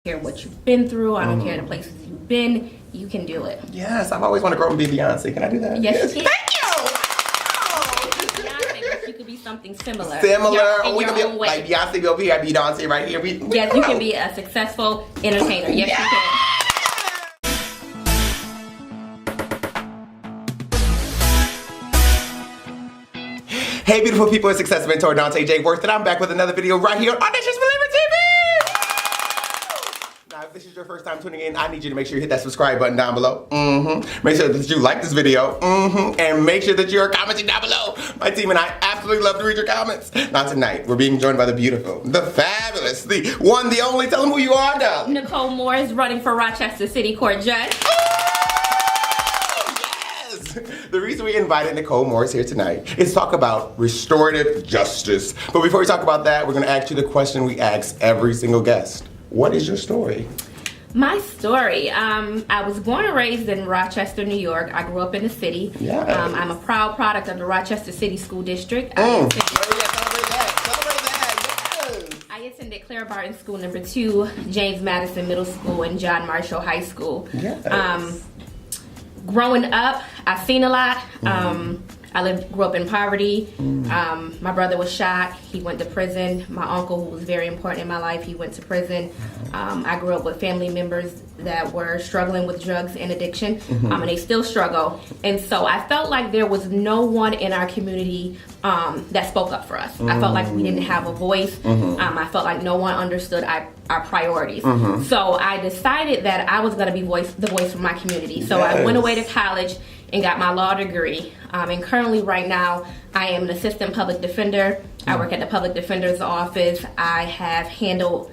care what you've been through. I don't care the places you've been. You can do it. Yes, I've always wanted to grow up and be Beyonce. Can I do that? Yes, you can. Thank you! Beyonce, but you could be something similar. Similar. In We your can own be way. like Beyonce be over here, I be Dante right here. Yes, you can be a successful entertainer. Yes, you can. Hey, beautiful people, it's Success Mentor Dante J. Worth, and I'm back with another video right here on Audacious Believer TV. Now, if this is your first time tuning in, I need you to make sure you hit that subscribe button down below. Make sure that you like this video. And make sure that you're commenting down below. My team and I absolutely love to read your comments. Now tonight, we're being joined by the beautiful, the fabulous, the one, the only. Tell them who you are, now. Nicole Morris, running for Rochester City Court Judge. The reason we invited Nicole Morris here tonight is to talk about restorative justice. But before we talk about that, we're going to ask you the question we ask every single guest. What is your story? My story, I was born and raised in Rochester, New York. I grew up in the city. Yes. I'm a proud product of the Rochester City School District. Celebrate that. Yes. I attended Clara Barton School No. 2, James Madison Middle School, and John Marshall High School. Yes. Growing up, I've seen a lot. I grew up in poverty. My brother was shot. He went to prison. My uncle, who was very important in my life, he went to prison. I grew up with family members that were struggling with drugs and addiction, and they still struggle. And so I felt like there was no one in our community that spoke up for us. I felt like we didn't have a voice. I felt like no one understood our priorities. So I decided that I was going to be the voice for my community. So I went away to college and got my law degree. And currently right now, I am an assistant public defender. I work at the public defender's office. I have handled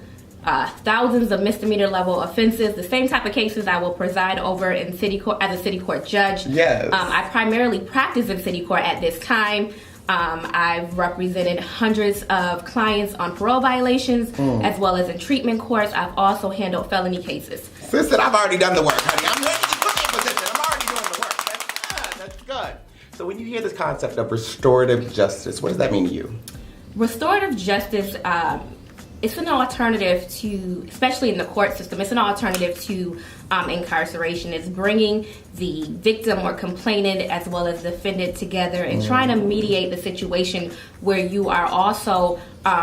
thousands of misdemeanor level offenses, the same type of cases I will preside over in city court as a city court judge. Yes. I primarily practice in city court at this time. I've represented hundreds of clients on parole violations, as well as in treatment courts. I've also handled felony cases. Sister, I've already done the work, honey. I'm ready to put in position. I'm already doing the work. That's good. So when you hear this concept of restorative justice, what does that mean to you? Restorative justice, it's an alternative to, especially in the court system, it's an alternative to incarceration. It's bringing the victim or complainant as well as defendant together and trying to mediate the situation where you are also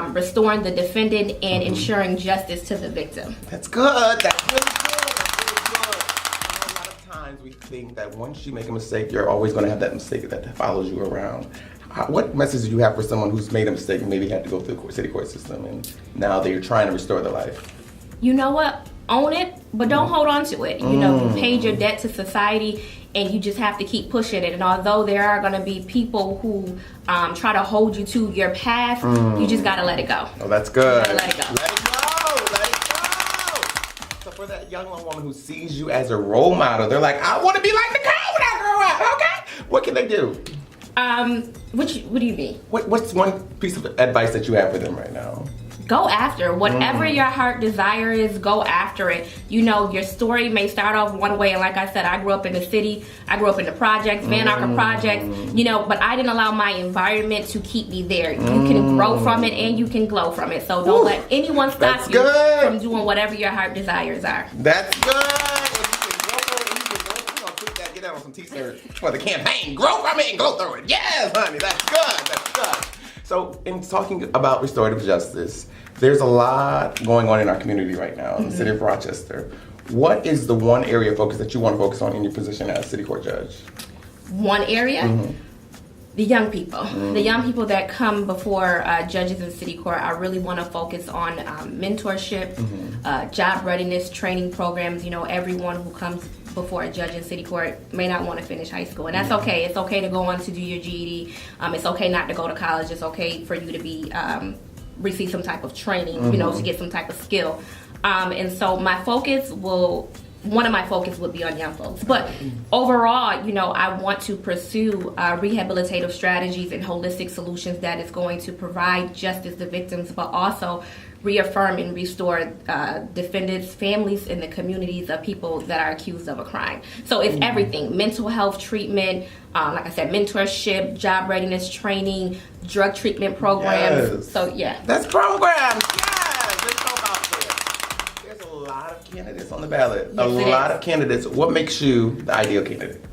restoring the defendant and ensuring justice to the victim. That's good. That's really good. A lot of times we think that once you make a mistake, you're always going to have that mistake that follows you around. What message do you have for someone who's made a mistake and maybe had to go through the city court system and now they're trying to restore their life? You know what? Own it, but don't hold on to it. You know, you paid your debt to society and you just have to keep pushing it. And although there are going to be people who try to hold you to your past, you just got to let it go. Oh, that's good. You gotta let it go. Let it go. Let it go. So for that young woman who sees you as a role model, they're like, I want to be like Nicole when I grow up. Okay. What can they do? What do you mean? What's one piece of advice that you have for them right now? Go after whatever your heart desire is. Go after it. You know, your story may start off one way, and like I said, I grew up in the city. I grew up in the projects, Van Arca projects. You know, but I didn't allow my environment to keep me there. You can grow from it, and you can glow from it. So don't let anyone stop you from doing whatever your heart desires are. That's good. On some t-shirts for the campaign. Grow from it and go through it. Yes, honey, that's good. That's good. So in talking about restorative justice, there's a lot going on in our community right now in the city of Rochester. What is the one area of focus that you want to focus on in your position as city court judge? One area? The young people. The young people that come before judges in city court, I really want to focus on mentorship, job readiness, training programs. You know, everyone who comes before a judge in city court may not want to finish high school, and that's okay. It's okay to go on to do your GED. It's okay not to go to college. It's okay for you to be receive some type of training, you know, to get some type of skill. And so one of my focus would be on young folks. But overall, you know, I want to pursue rehabilitative strategies and holistic solutions that is going to provide justice to victims, but also reaffirm and restore defendants, families, and the communities of people that are accused of a crime. So it's everything: mental health treatment, like I said, mentorship, job readiness training, drug treatment programs. Yes. So yeah. That's programs. Yes. Let's talk about this. There's a lot of candidates on the ballot. Yes, a lot of candidates. What makes you the ideal candidate?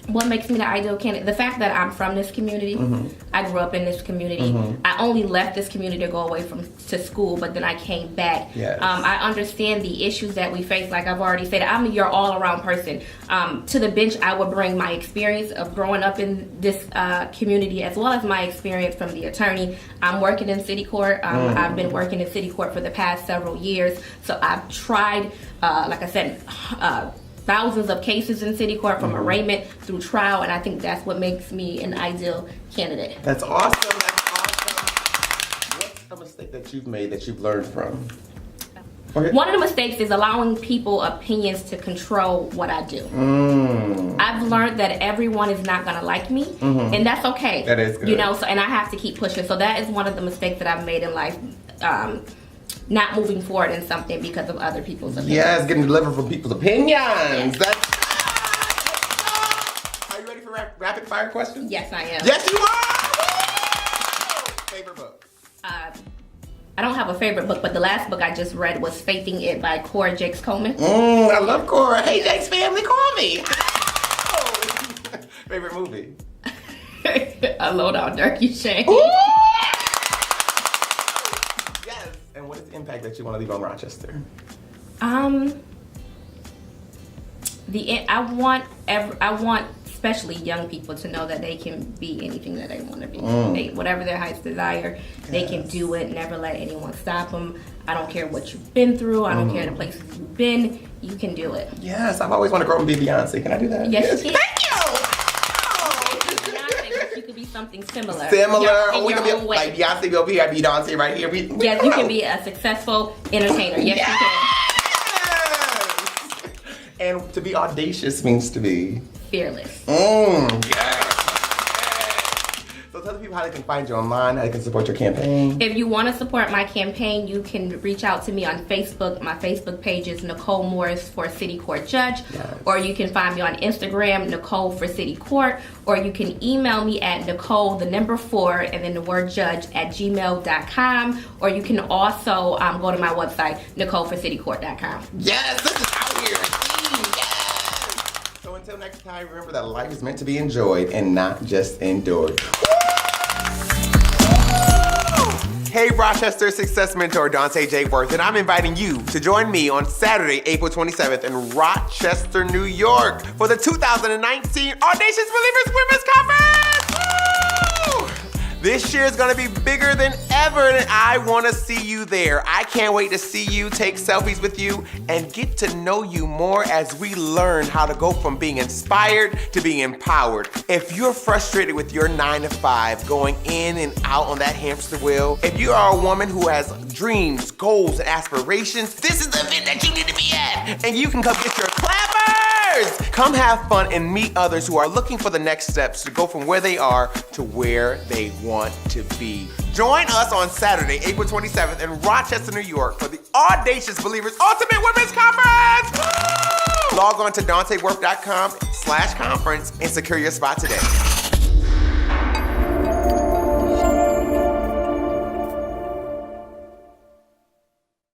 What makes me the ideal candidate? The fact that I'm from this community. I grew up in this community. I only left this community to go away to school, but then I came back. Yes. I understand the issues that we face. Like I've already said, I'm your all-around person. To the bench, I would bring my experience of growing up in this community, as well as my experience from the attorney. I'm working in city court. I've been working in city court for the past several years. So I've tried, like I said, thousands of cases in city court from arraignment through trial, and I think that's what makes me an ideal candidate. That's awesome. That's awesome. What's a mistake that you've made that you've learned from? One of the mistakes is allowing people opinions to control what I do. I've learned that everyone is not going to like me, and that's okay. That is good. You know, so, and I have to keep pushing. So that is one of the mistakes that I've made in life. Not moving forward in something because of other people's opinions. Yes, getting delivered from people's opinions. Yes. That's. Are you ready for rapid fire questions? Yes, I am. Yes, you are. Favorite book? I don't have a favorite book, but the last book I just read was Faithing It by Cora Jakes Coleman. I love Cora. Hey, Jakes family, call me. Favorite movie? A Low Down Dirty Shame. And what is the impact that you want to leave on Rochester? I want especially young people to know that they can be anything that they want to be. Whatever their heart's desire, they can do it. Never let anyone stop them. I don't care what you've been through. I don't care the places you've been. You can do it. Yes, I've always wanted to grow up and be Beyonce. Can I do that? Yes, you can. Thank you. Beyonce, but you could be something similar. Similar. We can be like Beyonce be over here, I be Dante right here. Yes, you can be a successful entertainer. Yes, you can. And to be audacious means to be Fearless. Yes. So tell the people how they can find you online, how they can support your campaign. If you want to support my campaign, you can reach out to me on Facebook. My Facebook page is Nicole Morris for City Court Judge. Yes. Or you can find me on Instagram, Nicole for City Court. Or you can email me at Nicole, the number 4, and then the word judge at gmail.com. Or you can also go to my website, NicoleForCityCourt.com. Yes, this is out here. Yes. So until next time, remember that life is meant to be enjoyed and not just endured. Hey, Rochester Success Mentor Dante J. Worth, and I'm inviting you to join me on Saturday, April 27th in Rochester, New York for the 2019 Audacious Believers Women's Conference! Woo! This year is gonna be bigger than ever, and I wanna see you there. I can't wait to see you, take selfies with you, and get to know you more as we learn how to go from being inspired to being empowered. If you're frustrated with your 9 to 5, going in and out on that hamster wheel, if you are a woman who has dreams, goals, and aspirations, this is the event that you need to be at. And you can come get your clappers! Come have fun and meet others who are looking for the next steps to go from where they are to where they want to be. Join us on Saturday, April 27th in Rochester, New York for the Audacious Believers Ultimate Women's Conference! Woo! Log on to DanteWorth.com/conference and secure your spot today.